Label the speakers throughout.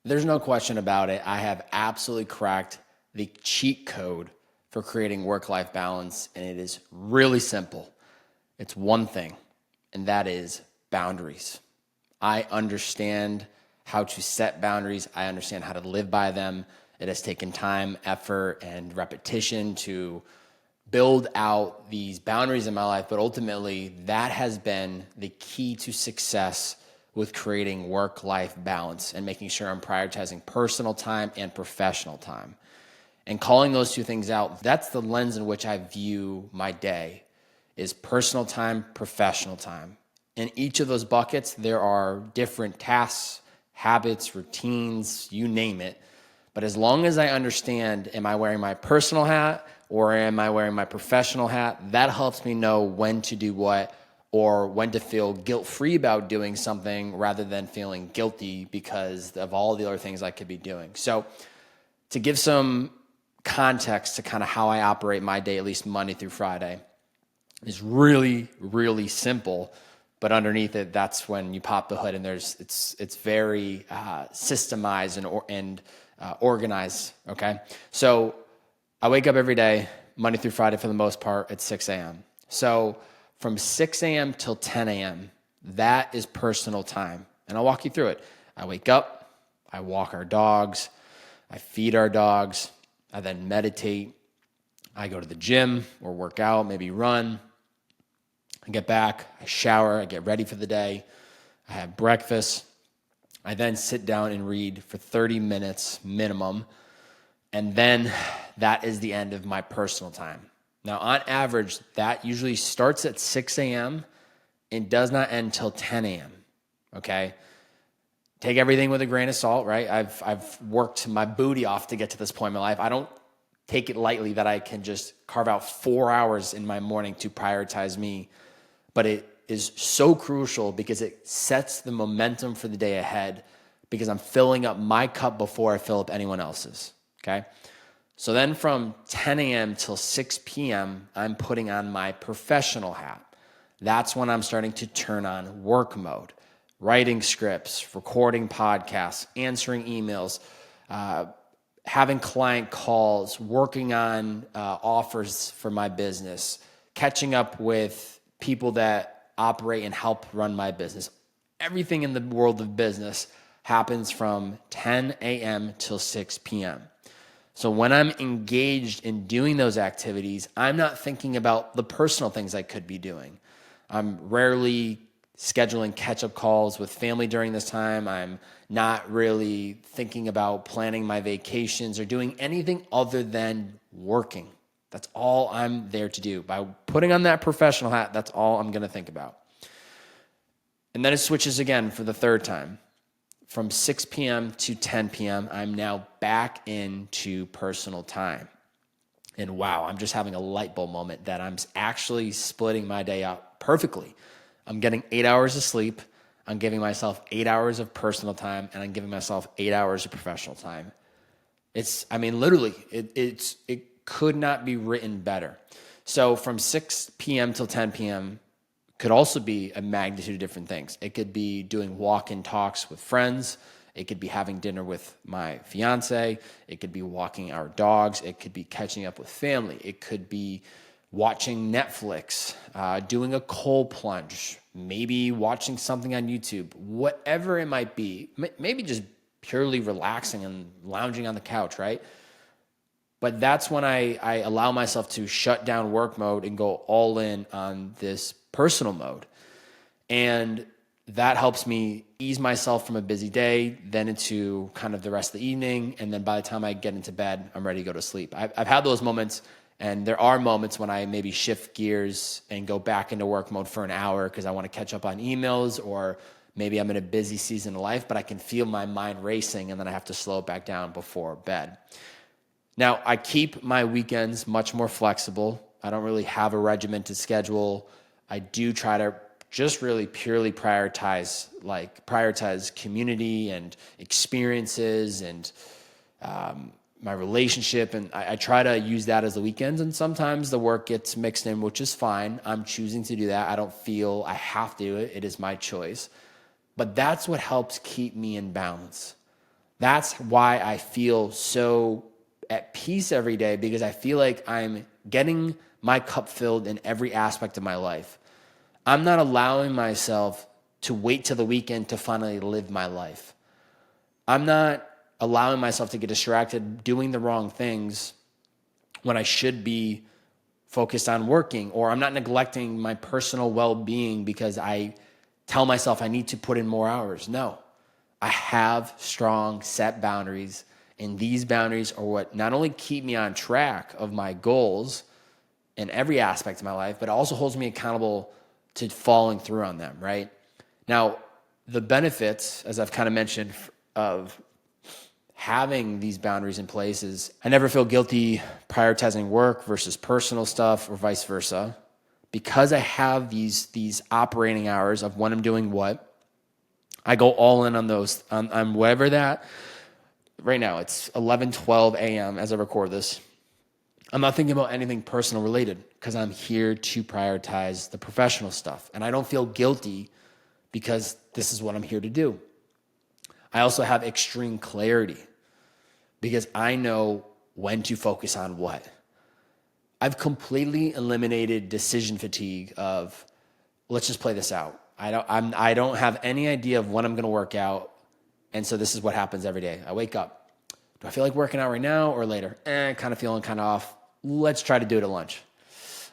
Speaker 1: There's no question about it. I have absolutely cracked the cheat code for creating work-life balance, and it is really simple. It's one thing, and that is boundaries. I understand how to set boundaries. I understand how to live by them. It has taken time, effort, and repetition to build out these boundaries in my life, but ultimately that has been the key to success with creating work-life balance and making sure I'm prioritizing personal time and professional time. And calling those two things out, that's the lens in which I view my day, is personal time, professional time. In each of those buckets, there are different tasks, habits, routines, you name it. But as long as I understand, am I wearing my personal hat or am I wearing my professional hat, that helps me know when to do what or when to feel guilt-free about doing something rather than feeling guilty because of all the other things I could be doing. So to give some context to kind of how I operate my day, at least Monday through Friday, is really, really simple. But underneath it, that's when you pop the hood and it's very systemized and organized, okay? So I wake up every day, Monday through Friday for the most part, at 6 a.m. So from 6 a.m. till 10 a.m., that is personal time. And I'll walk you through it. I wake up, I walk our dogs, I feed our dogs, I then meditate, I go to the gym or work out, maybe run. I get back, I shower, I get ready for the day, I have breakfast. I then sit down and read for 30 minutes minimum, and then that is the end of my personal time. Now, on average, that usually starts at 6 a.m. and does not end until 10 a.m., okay? Take everything with a grain of salt, right? I've worked my booty off to get to this point in my life. I don't take it lightly that I can just carve out 4 hours in my morning to prioritize me, but it is so crucial because it sets the momentum for the day ahead because I'm filling up my cup before I fill up anyone else's, okay? So then from 10 a.m. till 6 p.m., I'm putting on my professional hat. That's when I'm starting to turn on work mode, writing scripts, recording podcasts, answering emails, having client calls, working on offers for my business, catching up with people that operate and help run my business. Everything in the world of business happens from 10 a.m. till 6 p.m. So when I'm engaged in doing those activities, I'm not thinking about the personal things I could be doing. I'm rarely scheduling catch-up calls with family during this time. I'm not really thinking about planning my vacations or doing anything other than working. That's all I'm there to do. By putting on that professional hat, that's all I'm going to think about. And then it switches again for the third time. From 6 p.m. to 10 p.m., I'm now back into personal time. And wow, I'm just having a light bulb moment that I'm actually splitting my day out perfectly. I'm getting 8 hours of sleep. I'm giving myself 8 hours of personal time, and I'm giving myself 8 hours of professional time. Literally, it could not be written better. So from 6 p.m. till 10 p.m. could also be a magnitude of different things. It could be doing walk-in talks with friends. It could be having dinner with my fiance. It could be walking our dogs. It could be catching up with family. It could be watching Netflix, doing a cold plunge, maybe watching something on YouTube, whatever it might be. Maybe just purely relaxing and lounging on the couch, right? But that's when I allow myself to shut down work mode and go all in on this personal mode. And that helps me ease myself from a busy day, then into kind of the rest of the evening. And then by the time I get into bed, I'm ready to go to sleep. I've had those moments, and there are moments when I maybe shift gears and go back into work mode for an hour because I want to catch up on emails, or maybe I'm in a busy season of life, but I can feel my mind racing and then I have to slow it back down before bed. Now, I keep my weekends much more flexible. I don't really have a regimented schedule. I do try to just really purely prioritize community and experiences and my relationship. And I try to use that as the weekends. And sometimes the work gets mixed in, which is fine. I'm choosing to do that. I don't feel I have to do it. It is my choice. But that's what helps keep me in balance. That's why I feel so at peace every day, because I feel like I'm getting my cup filled in every aspect of my life. I'm not allowing myself to wait till the weekend to finally live my life. I'm not allowing myself to get distracted doing the wrong things when I should be focused on working, or I'm not neglecting my personal well-being because I tell myself I need to put in more hours. No, I have strong set boundaries, and these boundaries are what not only keep me on track of my goals in every aspect of my life, but also holds me accountable to following through on them, right? Now, the benefits, as I've kind of mentioned, of having these boundaries in place is I never feel guilty prioritizing work versus personal stuff or vice versa, because I have these operating hours of when I'm doing what. I go all in on those, on whatever that. Right now, it's 11:12 a.m. as I record this. I'm not thinking about anything personal related because I'm here to prioritize the professional stuff. And I don't feel guilty because this is what I'm here to do. I also have extreme clarity because I know when to focus on what. I've completely eliminated decision fatigue of, let's just play this out. I don't have any idea of when I'm going to work out. And so this is what happens every day. I wake up. Do I feel like working out right now or later? Kind of feeling kind of off. Let's try to do it at lunch.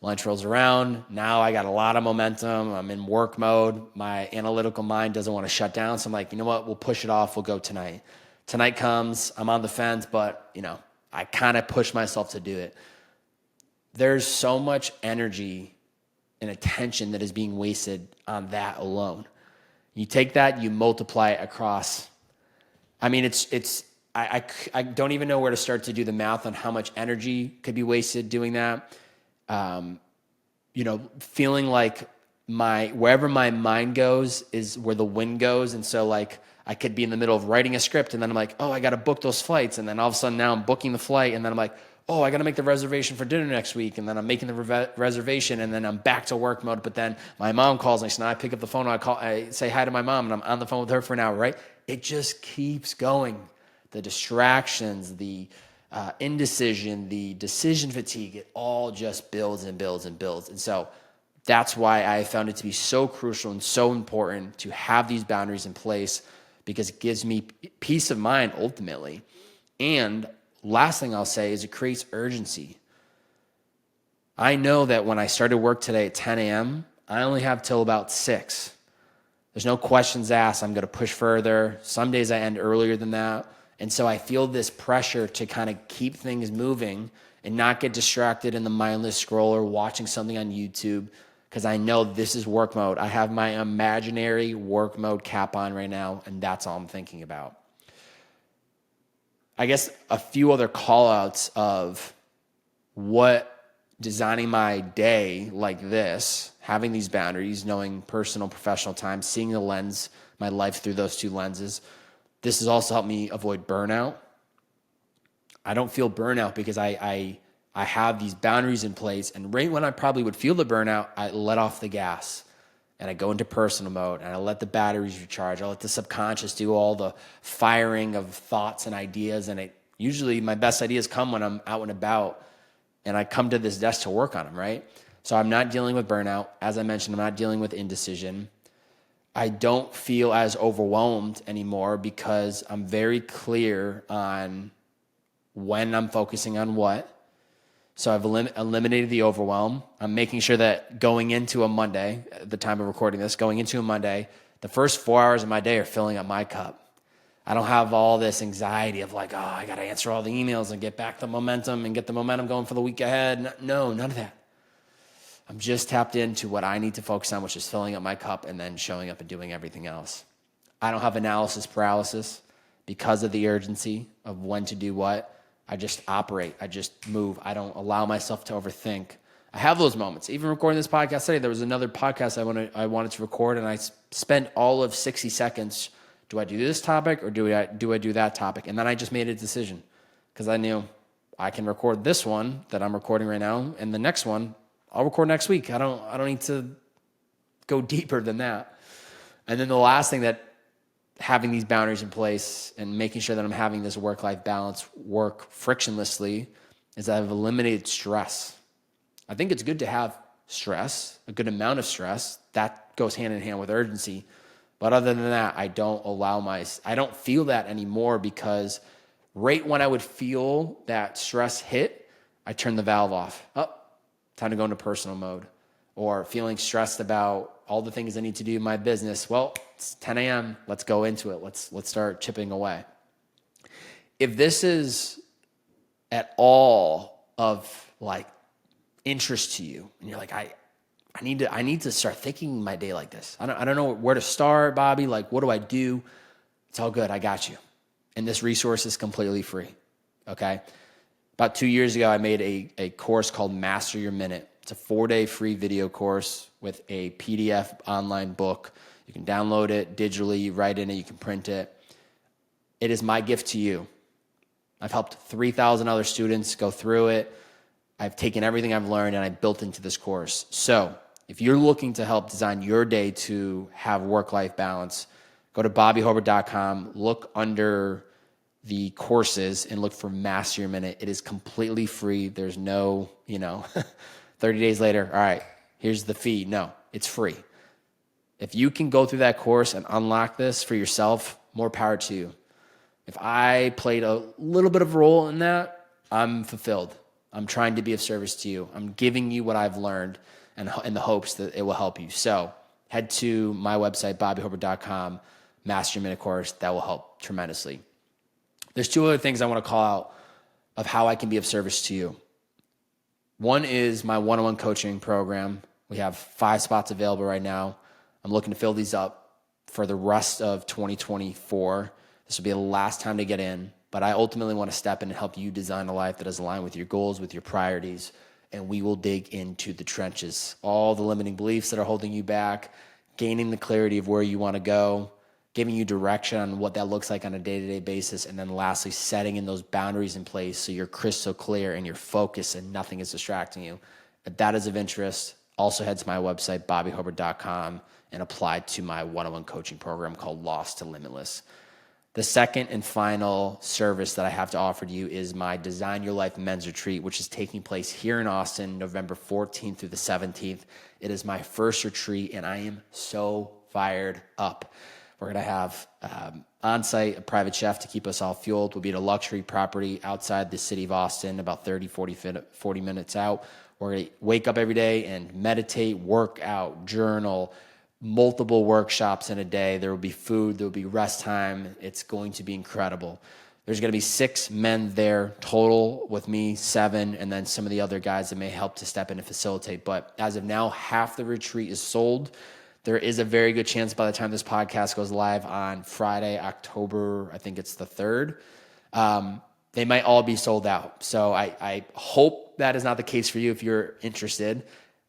Speaker 1: Lunch rolls around. Now I got a lot of momentum. I'm in work mode. My analytical mind doesn't want to shut down. So I'm like, you know what? We'll push it off. We'll go tonight. Tonight comes. I'm on the fence, but I kind of push myself to do it. There's so much energy and attention that is being wasted on that alone. You take that, you multiply it across. I mean, I don't even know where to start to do the math on how much energy could be wasted doing that. Feeling like wherever my mind goes is where the wind goes. And so like I could be in the middle of writing a script and then I'm like, oh, I got to book those flights. And then all of a sudden now I'm booking the flight. And then I'm like, oh, I got to make the reservation for dinner next week. And then I'm making the reservation and then I'm back to work mode. But then my mom calls me. So now I pick up the phone and I say hi to my mom and I'm on the phone with her for an hour, right? It just keeps going. The distractions, the indecision, the decision fatigue, it all just builds and builds and builds. And so that's why I found it to be so crucial and so important to have these boundaries in place, because it gives me peace of mind ultimately. And last thing I'll say is it creates urgency. I know that when I started work today at 10 a.m., I only have till about 6. There's no questions asked. I'm going to push further. Some days I end earlier than that. And so I feel this pressure to kind of keep things moving and not get distracted in the mindless scroll or watching something on YouTube, because I know this is work mode. I have my imaginary work mode cap on right now, and that's all I'm thinking about. I guess a few other call outs of what designing my day like this, having these boundaries, knowing personal, professional time, seeing the lens, my life through those two lenses. This has also helped me avoid burnout. I don't feel burnout because I have these boundaries in place. And right when I probably would feel the burnout, I let off the gas and I go into personal mode and I let the batteries recharge. I let the subconscious do all the firing of thoughts and ideas. And usually my best ideas come when I'm out and about and I come to this desk to work on them, right? So I'm not dealing with burnout. As I mentioned, I'm not dealing with indecision. I don't feel as overwhelmed anymore because I'm very clear on when I'm focusing on what. So I've eliminated the overwhelm. I'm making sure that going into a Monday, at the time of recording this, the first 4 hours of my day are filling up my cup. I don't have all this anxiety of like, oh, I got to answer all the emails and get back the momentum and get the momentum going for the week ahead. No, none of that. I'm just tapped into what I need to focus on, which is filling up my cup and then showing up and doing everything else. I don't have analysis paralysis because of the urgency of when to do what. I just operate. I just move. I don't allow myself to overthink. I have those moments. Even recording this podcast today, there was another podcast I wanted to record, and I spent all of 60 seconds. Do I do this topic or do I do that topic? And then I just made a decision because I knew I can record this one that I'm recording right now, and the next one I'll record next week. I don't need to go deeper than that. And then the last thing that having these boundaries in place and making sure that I'm having this work-life balance work frictionlessly is I've eliminated stress. I think it's good to have stress, a good amount of stress. That goes hand in hand with urgency. But other than that, I don't feel that anymore, because right when I would feel that stress hit, I turn the valve off. Oh, time to go into personal mode. Or feeling stressed about all the things I need to do in my business. Well, it's 10 a.m. Let's go into it. Let's start chipping away. If this is at all of like interest to you, and you're like, I need to start thinking my day like this. I don't know where to start, Bobby. Like, what do I do? It's all good. I got you. And this resource is completely free. Okay. About 2 years ago, I made a course called Master Your Minute. It's a 4-day free video course with a PDF online book. You can download it digitally, you write in it, you can print it. It is my gift to you. I've helped 3,000 other students go through it. I've taken everything I've learned and I built into this course. So if you're looking to help design your day to have work-life balance, go to bobbyhobert.com, look under the courses and look for Master Your Minute. It is completely free. There's no, 30 days later, all right, here's the fee. No, it's free. If you can go through that course and unlock this for yourself, more power to you. If I played a little bit of a role in that, I'm fulfilled. I'm trying to be of service to you. I'm giving you what I've learned and in the hopes that it will help you. So head to my website, bobbyhobert.com, Master Your Minute course. That will help tremendously. There's two other things I want to call out of how I can be of service to you. One is my one-on-one coaching program. We have 5 spots available right now. I'm looking to fill these up for the rest of 2024. This will be the last time to get in, but I ultimately want to step in and help you design a life that is aligned with your goals, with your priorities, and we will dig into the trenches. All the limiting beliefs that are holding you back, gaining the clarity of where you want to go, giving you direction on what that looks like on a day-to-day basis, and then lastly, setting in those boundaries in place so you're crystal clear and you're focused and nothing is distracting you. If that is of interest, also head to my website, bobbyhobert.com, and apply to my one-on-one coaching program called Lost to Limitless. The second and final service that I have to offer to you is my Design Your Life Men's Retreat, which is taking place here in Austin, November 14th through the 17th. It is my first retreat, and I am so fired up. We're going to have on-site a private chef to keep us all fueled. We'll be at a luxury property outside the city of Austin, about 40 minutes out. We're going to wake up every day and meditate, work out, journal, multiple workshops in a day. There will be food. There will be rest time. It's going to be incredible. There's going to be 6 men there total, with me 7, and then some of the other guys that may help to step in and facilitate. But as of now, half the retreat is sold. There is a very good chance by the time this podcast goes live on Friday, October, I think it's the 3rd, they might all be sold out. So I hope that is not the case for you if you're interested.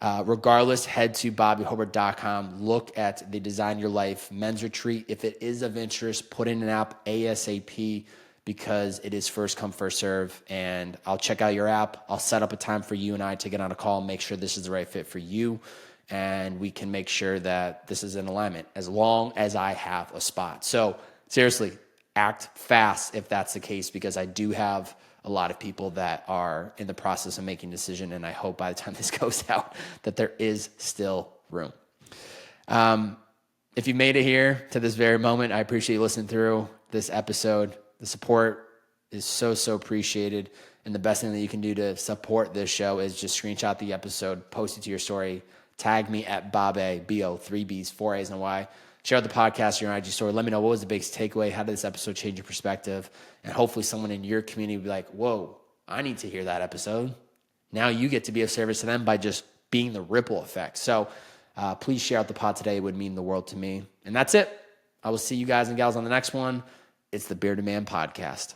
Speaker 1: Regardless, head to bobbyhobert.com. Look at the Design Your Life Men's Retreat. If it is of interest, put in an app ASAP, because it is first come, first serve. And I'll check out your app. I'll set up a time for you and I to get on a call and make sure this is the right fit for you. And we can make sure that this is in alignment as long as I have a spot. So seriously, act fast if that's the case, because I do have a lot of people that are in the process of making a decision, and I hope by the time this goes out that there is still room. If you made it here to this very moment, I appreciate you listening through this episode. The support is so appreciated, and the best thing that you can do to support this show is just screenshot the episode, post it to your story, tag me at Bob-A, B-O, 3 B's, 4 A's, and a Y. Share the podcast, your IG story. Let me know what was the biggest takeaway. How did this episode change your perspective? And hopefully someone in your community will be like, whoa, I need to hear that episode. Now you get to be of service to them by just being the ripple effect. So please share out the pod today. It would mean the world to me. And that's it. I will see you guys and gals on the next one. It's the Bearded Man Podcast.